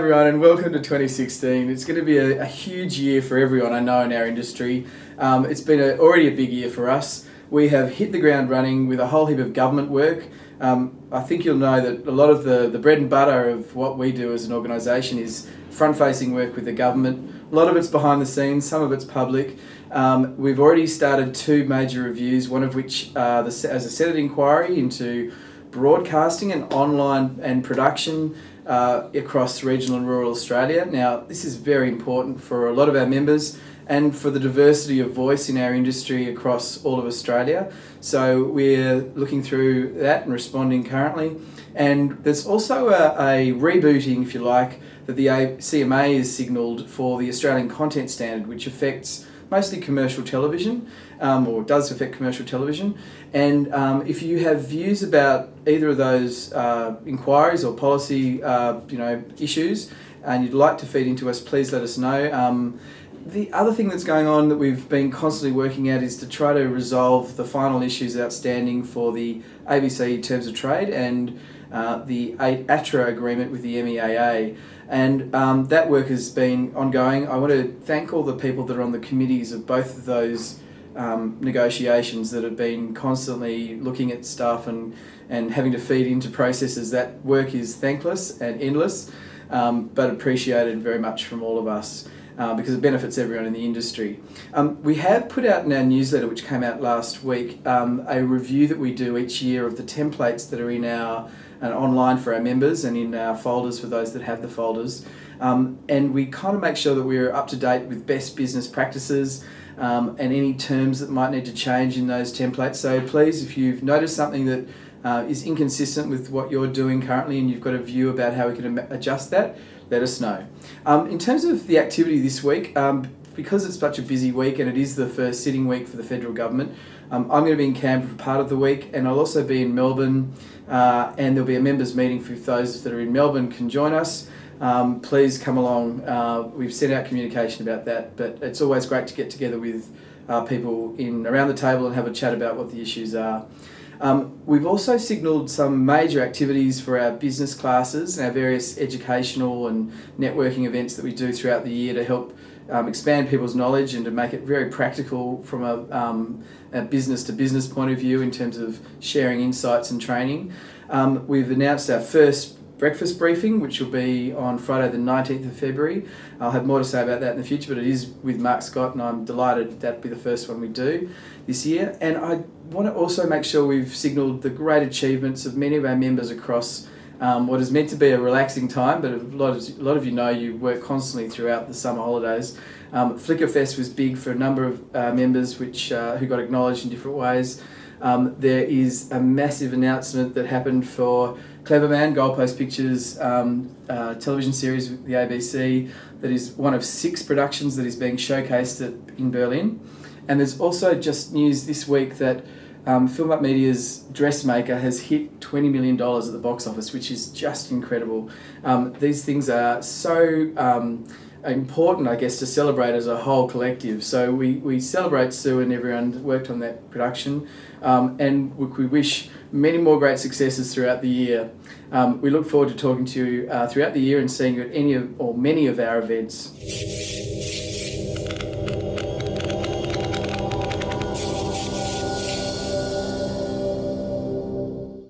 everyone, and welcome to 2016. It's going to be a huge year for everyone I know in our industry. It's been already a big year for us. We have hit the ground running with a whole heap of government work. I think you'll know that a lot of the bread and butter of what we do as an organisation is front-facing work with the government. A lot of it's behind the scenes, some of it's public. We've already started two major reviews, one of which as a Senate inquiry into broadcasting and online and production across regional and rural Australia. Now, this is very important for a lot of our members and for the diversity of voice in our industry across all of Australia. So we're looking through that and responding currently. And there's also a rebooting, if you like, that the CMA has signalled for the Australian Content Standard, which affects mostly commercial television, or does affect commercial television. And if you have views about either of those inquiries or policy issues, and you'd like to feed into us, please let us know. The other thing that's going on that we've been constantly working at is to try to resolve the final issues outstanding for the ABC Terms of Trade and the ATTRA agreement with the MEAA. And that work has been ongoing. I want to thank all the people that are on the committees of both of those negotiations that have been constantly looking at stuff and having to feed into processes. That work is thankless and endless, but appreciated very much from all of us. Because it benefits everyone in the industry. We have put out in our newsletter, which came out last week, a review that we do each year of the templates that are in our online for our members and in our folders for those that have the folders. And we kind of make sure that we're up to date with best business practices and any terms that might need to change in those templates. So please, if you've noticed something that is inconsistent with what you're doing currently and you've got a view about how we can adjust that, let us know. In terms of the activity this week, because it's such a busy week and it is the first sitting week for the federal government, I'm going to be in Canberra for part of the week, and I'll also be in Melbourne, and there'll be a members meeting for those that are in Melbourne can join us. Please come along. We've sent out communication about that, but it's always great to get together with people around the table and have a chat about what the issues are. We've also signalled some major activities for our business classes and our various educational and networking events that we do throughout the year to help expand people's knowledge and to make it very practical from a business-to-business point of view in terms of sharing insights and training. We've announced our first breakfast briefing, which will be on Friday the 19th of February. I'll have more to say about that in the future, but it is with Mark Scott, and I'm delighted that'll be the first one we do this year. And I want to also make sure we've signalled the great achievements of many of our members across what is meant to be a relaxing time, but a lot of you know you work constantly throughout the summer holidays. Flickerfest was big for a number of members who got acknowledged in different ways. There is a massive announcement that happened for Cleverman, Goalpost Pictures television series with the ABC that is one of 6 productions that is being showcased in Berlin. And there's also just news this week that Film Up Media's Dressmaker has hit $20 million at the box office, which is just incredible. These things are so important, I guess, to celebrate as a whole collective. So we celebrate Sue and everyone that worked on that production, and we wish many more great successes throughout the year. We look forward to talking to you throughout the year and seeing you at any or many of our events.